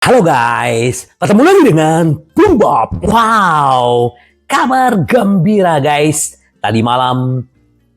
Halo guys, ketemu lagi dengan Bung Bob. Wow, kabar gembira guys. Tadi malam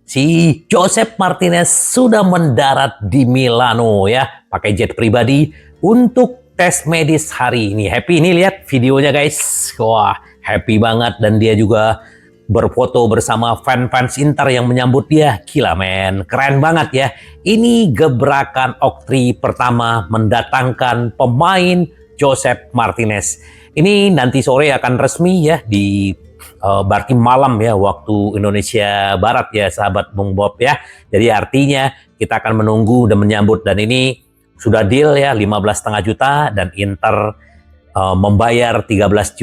si Joseph Martinez sudah mendarat di Milano ya, pakai jet pribadi untuk tes medis hari ini. Happy ini lihat videonya guys. Wah, happy banget dan dia juga berfoto bersama fans Inter yang menyambut dia. Gila men, keren banget ya. Ini gebrakan Oktri pertama mendatangkan pemain Joseph Martinez. Ini nanti sore akan resmi ya di berarti malam ya waktu Indonesia Barat ya sahabat Bung Bob ya. Jadi artinya kita akan menunggu dan menyambut, dan ini sudah deal ya 15,5 juta dan Inter membayar 13,5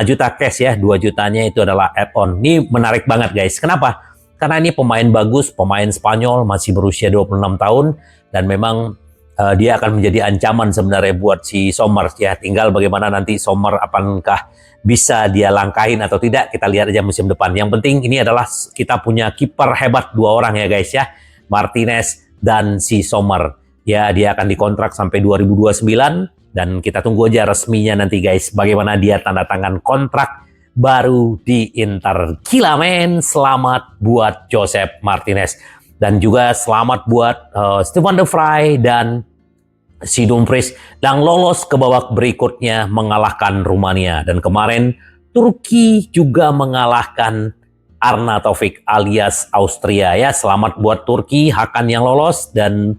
juta cash ya, 2 jutanya itu adalah add-on. Ini menarik banget guys. Kenapa? Karena ini pemain bagus, pemain Spanyol, masih berusia 26 tahun dan memang dia akan menjadi ancaman sebenarnya buat si Sommer ya. Tinggal bagaimana nanti Sommer apakah bisa dia langkahin atau tidak, kita lihat aja musim depan. Yang penting ini adalah kita punya kiper hebat dua orang ya guys ya, Martinez dan si Sommer. Ya, dia akan dikontrak sampai 2029. Dan kita tunggu aja resminya nanti guys, bagaimana dia tanda tangan kontrak baru di Inter. Gila men, selamat buat Joseph Martinez. Dan juga selamat buat Stefan de Vrij dan si Dumfries yang lolos ke babak berikutnya mengalahkan Rumania. Dan kemarin Turki juga mengalahkan Arnautovic alias Austria ya. Selamat buat Turki, Hakan yang lolos dan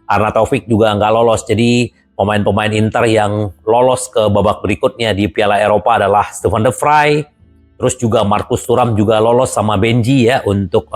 Arnautovic juga nggak lolos. Jadi pemain-pemain Inter yang lolos ke babak berikutnya di Piala Eropa adalah Stefan de Vrij, terus juga Marcus Thuram juga lolos sama Benji ya untuk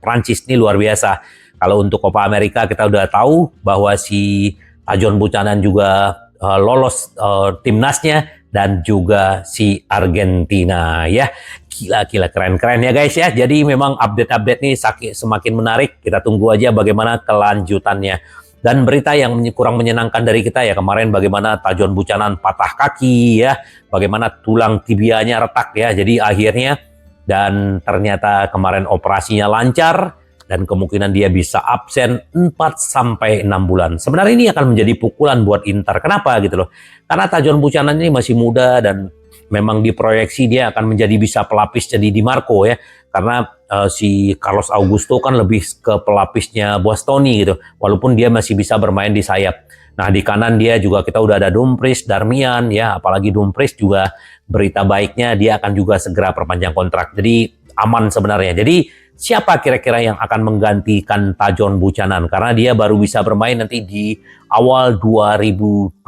Prancis. Ini luar biasa. Kalau untuk Copa America kita udah tahu bahwa si Tajon Buchanan juga lolos timnasnya dan juga si Argentina ya. Gila keren-keren ya guys ya. Jadi memang update-update ini semakin menarik. Kita tunggu aja bagaimana kelanjutannya. Dan berita yang kurang menyenangkan dari kita ya kemarin, bagaimana Tajon Buchanan patah kaki ya, bagaimana tulang tibianya retak ya. Jadi akhirnya dan ternyata kemarin operasinya lancar dan kemungkinan dia bisa absen 4-6 bulan. Sebenarnya ini akan menjadi pukulan buat Inter. Kenapa gitu loh? Karena Tajon Buchanan ini masih muda dan memang diproyeksi dia akan menjadi bisa pelapis jadi Di Marco ya. Karena si Carlos Augusto kan lebih ke pelapisnya Bastoni gitu. Walaupun dia masih bisa bermain di sayap. Nah di kanan dia juga kita udah ada Dumfries, Darmian ya. Apalagi Dumfries juga berita baiknya dia akan juga segera perpanjang kontrak. Jadi aman sebenarnya. Jadi siapa kira-kira yang akan menggantikan Tajon Buchanan? Karena dia baru bisa bermain nanti di awal 2025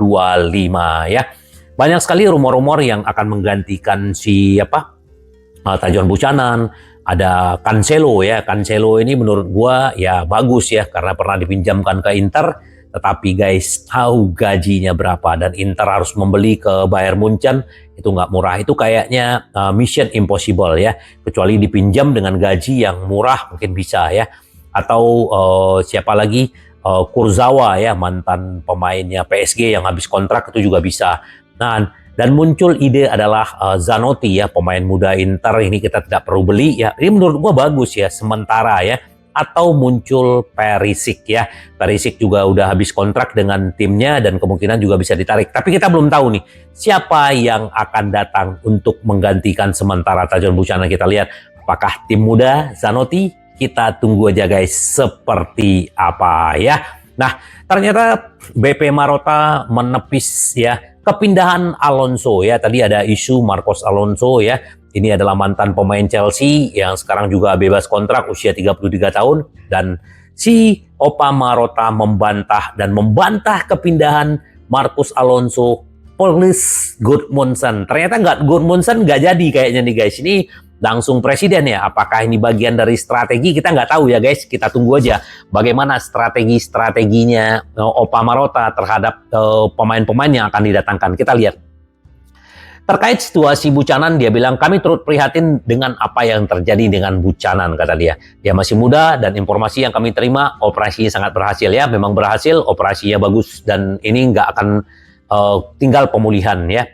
ya. Banyak sekali rumor-rumor yang akan menggantikan si Tajon Buchanan. Ada Cancelo ya. Cancelo ini menurut gua ya bagus ya karena pernah dipinjamkan ke Inter, tetapi guys tahu gajinya berapa dan Inter harus membeli ke Bayern Munchen, itu nggak murah. Itu kayaknya mission impossible ya, kecuali dipinjam dengan gaji yang murah mungkin bisa ya. Atau siapa lagi, Kurzawa ya, mantan pemainnya PSG yang habis kontrak itu juga bisa. Nah, dan muncul ide adalah Zanotti ya, pemain muda Inter ini kita tidak perlu beli ya. Ini menurut gua bagus ya sementara ya. Atau muncul Perisic ya. Perisic juga udah habis kontrak dengan timnya dan kemungkinan juga bisa ditarik. Tapi kita belum tahu nih siapa yang akan datang untuk menggantikan sementara Tajon Buchanan. Kita lihat apakah tim muda Zanotti. Kita tunggu aja guys seperti apa ya. Nah, ternyata BP Marotta menepis ya kepindahan Alonso ya. Tadi ada isu Marcos Alonso ya. Ini adalah mantan pemain Chelsea yang sekarang juga bebas kontrak usia 33 tahun. Dan si Opa Marotta membantah kepindahan Marcos Alonso plus Gudmundsson. Ternyata Gudmundsson nggak jadi kayaknya nih guys. Ini langsung presiden ya. Apakah ini bagian dari strategi? Kita nggak tahu ya guys. Kita tunggu aja bagaimana strateginya Opa Marotta terhadap pemain-pemain yang akan didatangkan. Kita lihat. Terkait situasi Buchanan, dia bilang, kami turut prihatin dengan apa yang terjadi dengan Buchanan, kata dia. Dia masih muda dan informasi yang kami terima, operasinya sangat berhasil ya. Memang berhasil, operasinya bagus dan ini nggak akan tinggal pemulihan ya.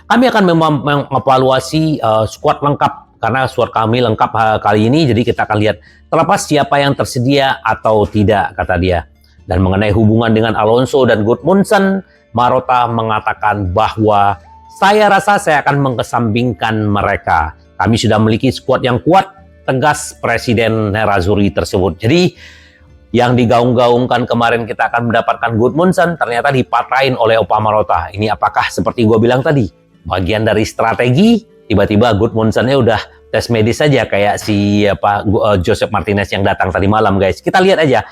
Kami akan mengevaluasi skuad lengkap karena squad kami lengkap kali ini, jadi kita akan lihat terlepas siapa yang tersedia atau tidak, kata dia. Dan mengenai hubungan dengan Alonso dan Gudmundsson, Marotta mengatakan bahwa saya rasa saya akan mengesampingkan mereka. Kami sudah memiliki skuad yang kuat, tegas Presiden Nerazzurri tersebut. Jadi yang digaung-gaungkan kemarin kita akan mendapatkan Gudmundsson ternyata dipatahin oleh Opa Marotta. Ini apakah seperti gue bilang tadi, bagian dari strategi? Tiba-tiba Gudmundsson-nya udah tes medis saja kayak si Joseph Martinez yang datang tadi malam, guys. Kita lihat aja.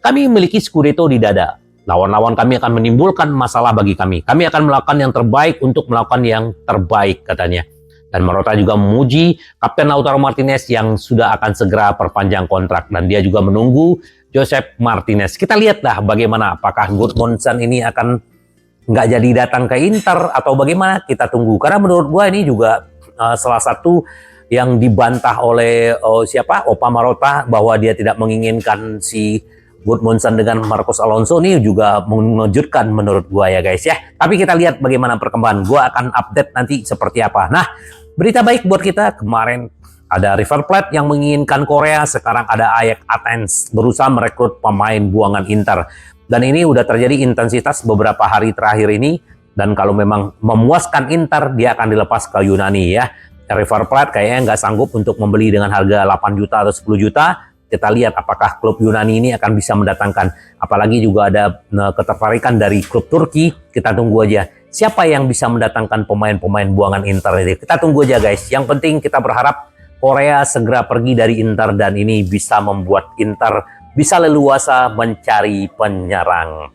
Kami memiliki Scudetto di dada. Lawan-lawan kami akan menimbulkan masalah bagi kami. Kami akan melakukan yang terbaik untuk melakukan yang terbaik, katanya. Dan Marotta juga memuji Kapten Lautaro Martinez yang sudah akan segera perpanjang kontrak. Dan dia juga menunggu Joseph Martinez. Kita lihatlah bagaimana. Apakah Gudmundsson ini akan nggak jadi datang ke Inter atau bagaimana? Kita tunggu. Karena menurut gua ini juga salah satu yang dibantah oleh Opa Marotta bahwa dia tidak menginginkan si Gudmundsson dengan Marcos Alonso ini juga mengejutkan menurut gua ya guys ya. Tapi kita lihat bagaimana perkembangan. Gua akan update nanti seperti apa. Nah, berita baik buat kita kemarin ada River Plate yang menginginkan Korea, sekarang ada Ajax Athens berusaha merekrut pemain buangan Inter. Dan ini udah terjadi intensitas beberapa hari terakhir ini. Dan kalau memang memuaskan Inter, dia akan dilepas ke Yunani ya. River Plate kayaknya nggak sanggup untuk membeli dengan harga 8 juta atau 10 juta. Kita lihat apakah klub Yunani ini akan bisa mendatangkan. Apalagi juga ada ketertarikan dari klub Turki. Kita tunggu aja. Siapa yang bisa mendatangkan pemain-pemain buangan Inter ini? Kita tunggu aja guys. Yang penting kita berharap Korea segera pergi dari Inter. Dan ini bisa membuat Inter bisa leluasa mencari penyerang.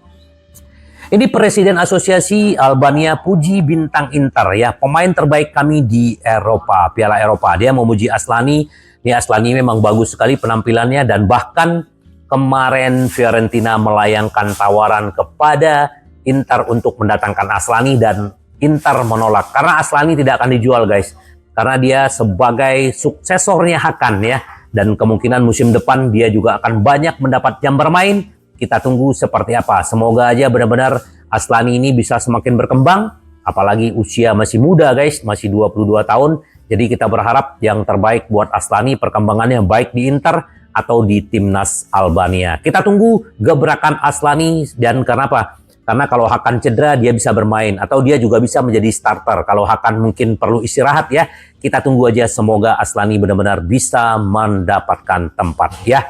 Ini Presiden Asosiasi Albania puji bintang Inter ya. Pemain terbaik kami di Eropa. Piala Eropa. Dia memuji Aslani. Ini Aslani memang bagus sekali penampilannya dan bahkan kemarin Fiorentina melayangkan tawaran kepada Inter untuk mendatangkan Aslani dan Inter menolak karena Aslani tidak akan dijual guys karena dia sebagai suksesornya Hakan ya dan kemungkinan musim depan dia juga akan banyak mendapat jam bermain. Kita tunggu seperti apa. Semoga aja benar-benar Aslani ini bisa semakin berkembang apalagi usia masih muda guys, masih 22 tahun. Jadi kita berharap yang terbaik buat Aslani perkembangannya baik di Inter atau di timnas Albania. Kita tunggu gebrakan Aslani dan kenapa? Karena kalau Hakan cedera dia bisa bermain atau dia juga bisa menjadi starter. Kalau Hakan mungkin perlu istirahat ya. Kita tunggu aja semoga Aslani benar-benar bisa mendapatkan tempat ya.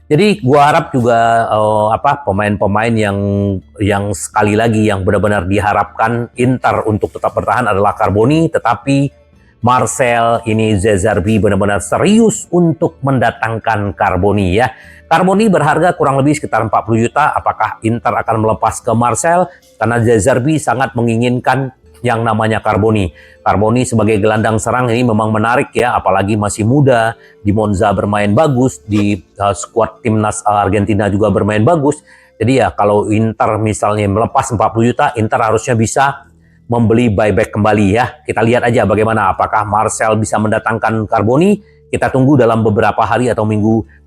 Jadi gua harap juga pemain-pemain yang sekali lagi yang benar-benar diharapkan Inter untuk tetap bertahan adalah Carboni, tetapi Marcel ini Zerbi benar-benar serius untuk mendatangkan Carboni ya. Carboni berharga kurang lebih sekitar 40 juta. Apakah Inter akan melepas ke Marcel? Karena Zerbi sangat menginginkan yang namanya Carboni. Carboni sebagai gelandang serang ini memang menarik ya. Apalagi masih muda. Di Monza bermain bagus. Di skuad timnas Argentina juga bermain bagus. Jadi ya kalau Inter misalnya melepas 40 juta, Inter harusnya bisa membeli buyback kembali ya. Kita lihat aja bagaimana apakah Marcel bisa mendatangkan Carboni. Kita tunggu dalam beberapa hari atau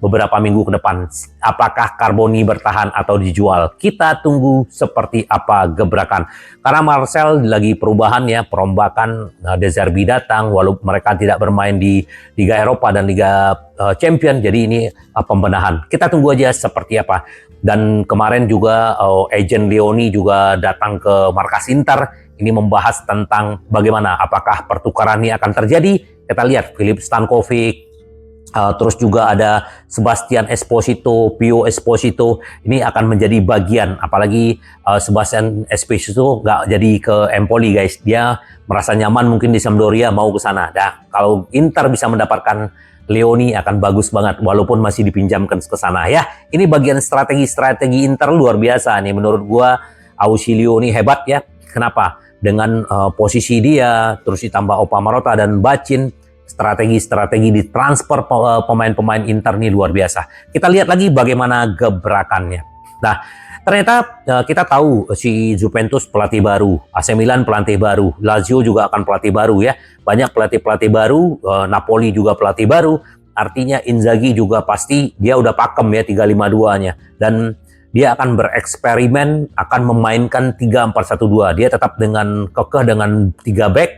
beberapa minggu ke depan. Apakah Carboni bertahan atau dijual? Kita tunggu seperti apa gebrakan. Karena Marcel lagi perubahan ya, perombakan De Zerbi datang walaupun mereka tidak bermain di Liga Eropa dan Liga Champion. Jadi ini pembenahan. Kita tunggu aja seperti apa. Dan kemarin juga agent Leoni juga datang ke markas Inter. Ini membahas tentang bagaimana apakah pertukaran ini akan terjadi. Kita lihat Filip Stankovic, terus juga ada Sebastian Esposito, Pio Esposito. Ini akan menjadi bagian. Apalagi Sebastian Esposito nggak jadi ke Empoli guys. Dia merasa nyaman mungkin di Sampdoria mau ke sana. Nah, kalau Inter bisa mendapatkan Leoni akan bagus banget walaupun masih dipinjamkan ke sana ya. Ini bagian strategi Inter luar biasa nih menurut gua. Ausilio ini hebat ya. Kenapa? Dengan posisi dia, terus ditambah Opa Marotta dan Bacin, strategi di transfer pemain-pemain Inter ini luar biasa. Kita lihat lagi bagaimana gebrakannya. Nah, ternyata kita tahu si Juventus pelatih baru, AC Milan pelatih baru, Lazio juga akan pelatih baru ya. Banyak pelatih-pelatih baru, Napoli juga pelatih baru. Artinya Inzaghi juga pasti dia udah pakem ya 352-nya. Dan dia akan bereksperimen, akan memainkan 3-4-1-2. Dia tetap dengan kekeh dengan 3 back,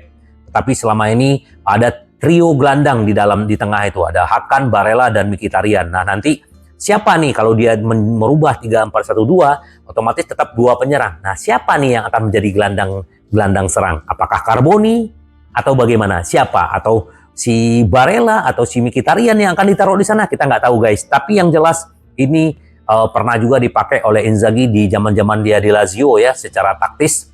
tapi selama ini ada trio gelandang di tengah itu. Ada Hakan, Barella, dan Mkhitaryan. Nah, nanti siapa nih kalau dia merubah 3-4-1-2, otomatis tetap 2 penyerang. Nah, siapa nih yang akan menjadi gelandang serang? Apakah Carboni atau bagaimana? Siapa? Atau si Barella atau si Mkhitaryan yang akan ditaruh di sana? Kita nggak tahu guys. Tapi yang jelas ini pernah juga dipakai oleh Inzaghi di zaman-zaman dia di Lazio ya, secara taktis.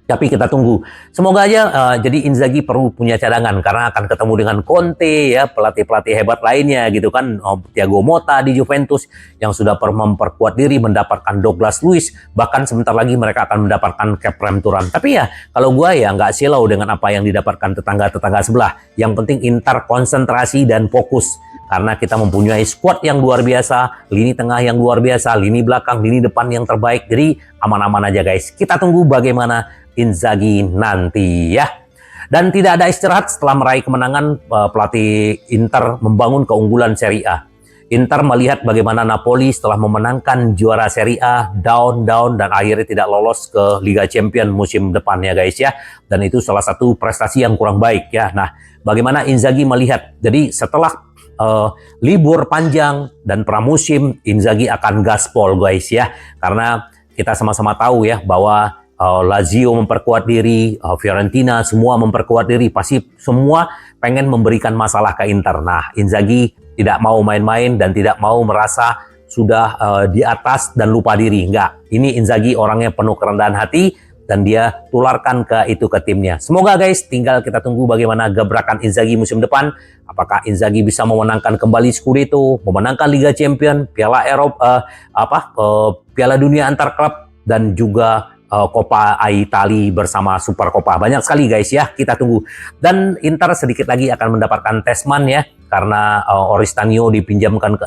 Tapi kita tunggu. Semoga aja jadi Inzaghi perlu punya cadangan karena akan ketemu dengan Conte ya, pelatih-pelatih hebat lainnya gitu kan. Thiago Motta di Juventus yang sudah memperkuat diri, mendapatkan Douglas Luiz, bahkan sebentar lagi mereka akan mendapatkan Khéphren Thuram. Tapi ya kalau gua ya nggak silau dengan apa yang didapatkan tetangga-tetangga sebelah. Yang penting Inter konsentrasi dan fokus. Karena kita mempunyai squad yang luar biasa, lini tengah yang luar biasa, lini belakang, lini depan yang terbaik. Jadi aman-aman aja guys. Kita tunggu bagaimana Inzaghi nanti ya. Dan tidak ada istirahat setelah meraih kemenangan, pelatih Inter membangun keunggulan Serie A. Inter melihat bagaimana Napoli setelah memenangkan juara Serie A down dan akhirnya tidak lolos ke Liga Champions musim depannya guys ya. Dan itu salah satu prestasi yang kurang baik ya. Nah, bagaimana Inzaghi melihat? Jadi setelah libur panjang dan pramusim, Inzaghi akan gaspol guys ya. Karena kita sama-sama tahu ya bahwa Lazio memperkuat diri, Fiorentina semua memperkuat diri, pasti semua pengen memberikan masalah ke Inter. Nah, Inzaghi tidak mau main-main dan tidak mau merasa sudah di atas dan lupa diri. Enggak, ini Inzaghi orangnya penuh kerendahan hati dan dia tularkan ke timnya. Semoga guys, tinggal kita tunggu bagaimana gebrakan Inzaghi musim depan. Apakah Inzaghi bisa memenangkan kembali Scudetto, memenangkan Liga Champions, Piala Eropa, Piala Dunia antar klub dan juga Coppa Italia bersama Super Coppa. Banyak sekali guys ya, kita tunggu. Dan Inter sedikit lagi akan mendapatkan Tessman ya, karena Oristanio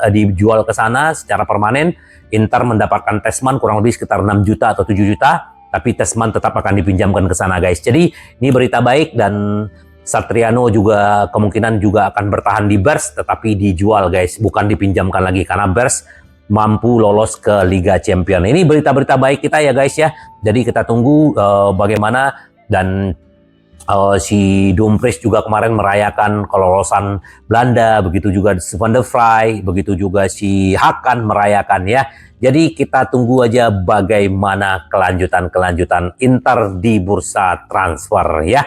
dijual ke sana secara permanen. Inter mendapatkan Tessman kurang lebih sekitar 6 juta atau 7 juta, tapi Tessman tetap akan dipinjamkan ke sana guys. Jadi ini berita baik dan Satriano juga kemungkinan juga akan bertahan di Bears, tetapi dijual guys, bukan dipinjamkan lagi karena Bears mampu lolos ke Liga Champions. Ini berita-berita baik kita ya guys ya. Jadi kita tunggu bagaimana. Dan si Dumfries juga kemarin merayakan kelolosan Belanda, begitu juga Van der Vrij, begitu juga si Hakan merayakan ya. Jadi kita tunggu aja bagaimana kelanjutan Inter di bursa transfer ya.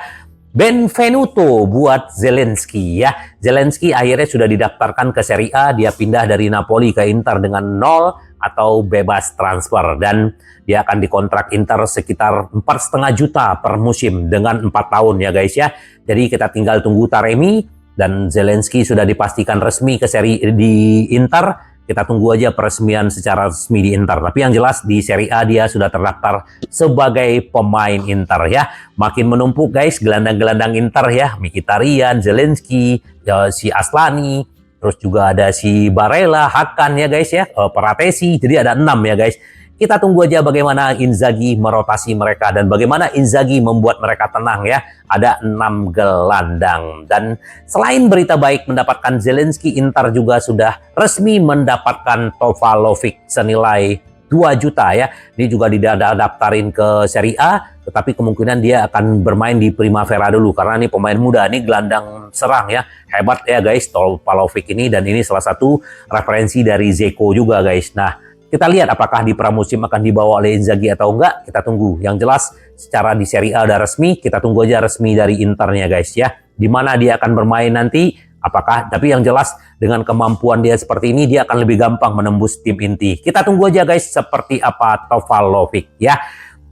Benvenuto buat Zelensky ya. Zelensky akhirnya sudah didaftarkan ke Serie A. Dia pindah dari Napoli ke Inter dengan 0 atau bebas transfer. Dan dia akan dikontrak Inter sekitar 4,5 juta per musim dengan 4 tahun ya guys ya. Jadi kita tinggal tunggu Taremi. Dan Zelensky sudah dipastikan resmi ke di Inter. Kita tunggu aja peresmian secara resmi di Inter. Tapi yang jelas di Serie A dia sudah terdaftar sebagai pemain Inter ya. Makin menumpuk guys gelandang-gelandang Inter ya. Mkhitaryan, Zelensky, si Aslani, terus juga ada si Barella, Hakan ya guys ya, Paratesi. Jadi ada 6 ya guys. Kita tunggu aja bagaimana Inzaghi merotasi mereka dan bagaimana Inzaghi membuat mereka tenang ya. Ada 6 gelandang. Dan selain berita baik mendapatkan Zelensky, Inter juga sudah resmi mendapatkan Tofalovic senilai 2 juta ya. Ini juga didaftarin ke Serie A, tetapi kemungkinan dia akan bermain di Primavera dulu karena ini pemain muda, ini gelandang serang ya. Hebat ya guys Tofalovic ini, dan ini salah satu referensi dari Dzeko juga guys. Nah, kita lihat apakah di pramusim akan dibawa oleh Inzaghi atau enggak, kita tunggu. Yang jelas secara di Serie A udah resmi, kita tunggu aja resmi dari Internya guys ya. Di mana dia akan bermain nanti, apakah, tapi yang jelas dengan kemampuan dia seperti ini, dia akan lebih gampang menembus tim inti. Kita tunggu aja guys seperti apa Tofalovic ya.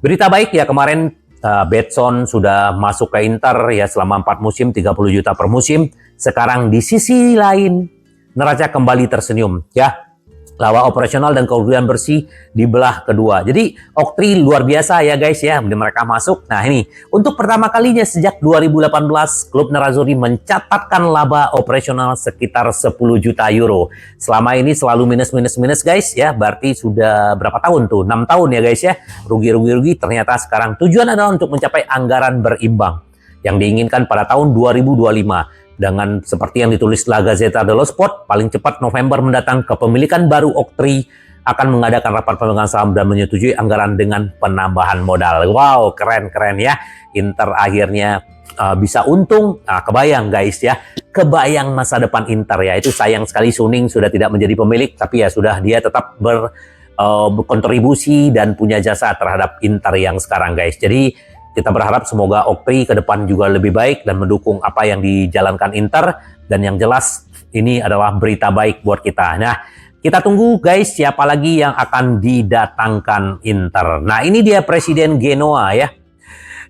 Berita baik ya, kemarin Betson sudah masuk ke Inter ya selama 4 musim, 30 juta per musim. Sekarang di sisi lain, neraca kembali tersenyum ya. Lawa operasional dan kerugian bersih di belah kedua. Jadi Oktri luar biasa ya guys ya, mereka masuk. Nah ini untuk pertama kalinya sejak 2018 klub Nerazzurri mencatatkan laba operasional sekitar 10 juta euro. Selama ini selalu minus guys ya, berarti sudah berapa tahun tuh? 6 tahun ya guys ya, rugi. Ternyata sekarang tujuan adalah untuk mencapai anggaran berimbang yang diinginkan pada tahun 2025. Dengan seperti yang ditulis La Gazzetta dello Sport, paling cepat November mendatang kepemilikan baru Oktri akan mengadakan rapat pemegang saham dan menyetujui anggaran dengan penambahan modal. Wow, keren-keren ya. Inter akhirnya bisa untung. Nah, kebayang guys ya. Kebayang masa depan Inter ya. Itu sayang sekali Suning sudah tidak menjadi pemilik, tapi ya sudah, dia tetap berkontribusi dan punya jasa terhadap Inter yang sekarang guys. Jadi kita berharap semoga Okri ke depan juga lebih baik dan mendukung apa yang dijalankan Inter. Dan yang jelas ini adalah berita baik buat kita. Nah, kita tunggu guys siapa lagi yang akan didatangkan Inter. Nah, ini dia Presiden Genoa ya.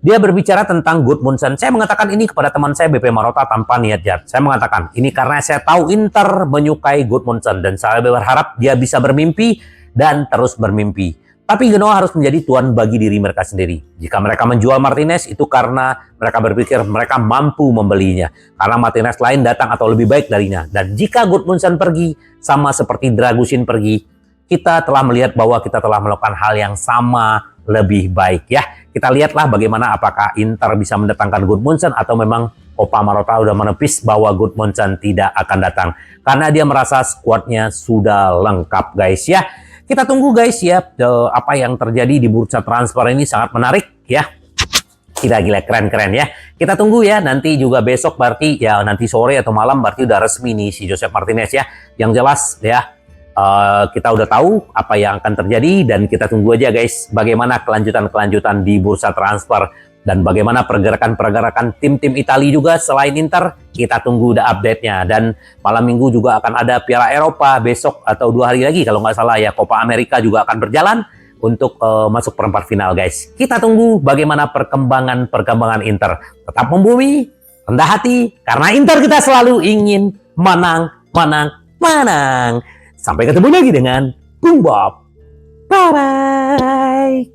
Dia berbicara tentang Gudmundsson. Saya mengatakan ini kepada teman saya BP Marotta tanpa niat jahat. Saya mengatakan ini karena saya tahu Inter menyukai Gudmundsson dan saya berharap dia bisa bermimpi dan terus bermimpi. Tapi Genoa harus menjadi tuan bagi diri mereka sendiri. Jika mereka menjual Martinez itu karena mereka berpikir mereka mampu membelinya. Karena Martinez lain datang atau lebih baik darinya. Dan jika Gudmundsson pergi sama seperti Dragusin pergi, kita telah melihat bahwa kita telah melakukan hal yang sama lebih baik ya. Kita lihatlah bagaimana apakah Inter bisa mendatangkan Gudmundsson atau memang Opa Marotta udah menepis bahwa Gudmundsson tidak akan datang. Karena dia merasa skuadnya sudah lengkap guys ya. Kita tunggu guys ya, apa yang terjadi di bursa transfer ini sangat menarik ya. Gila-gila, keren-keren ya. Kita tunggu ya, nanti juga besok berarti ya, nanti sore atau malam berarti udah resmi nih si Joseph Martinez ya. Yang jelas ya, kita udah tahu apa yang akan terjadi dan kita tunggu aja guys bagaimana kelanjutan-kelanjutan di bursa transfer. Dan bagaimana pergerakan-pergerakan tim-tim Italia juga selain Inter, kita tunggu udah update-nya. Dan malam minggu juga akan ada Piala Eropa besok atau 2 hari lagi kalau nggak salah ya. Copa America juga akan berjalan untuk masuk perempat final guys. Kita tunggu bagaimana perkembangan Inter. Tetap membumi, rendah hati, karena Inter kita selalu ingin menang, menang, menang. Sampai ketemu lagi dengan Bung Bob. Bye-bye.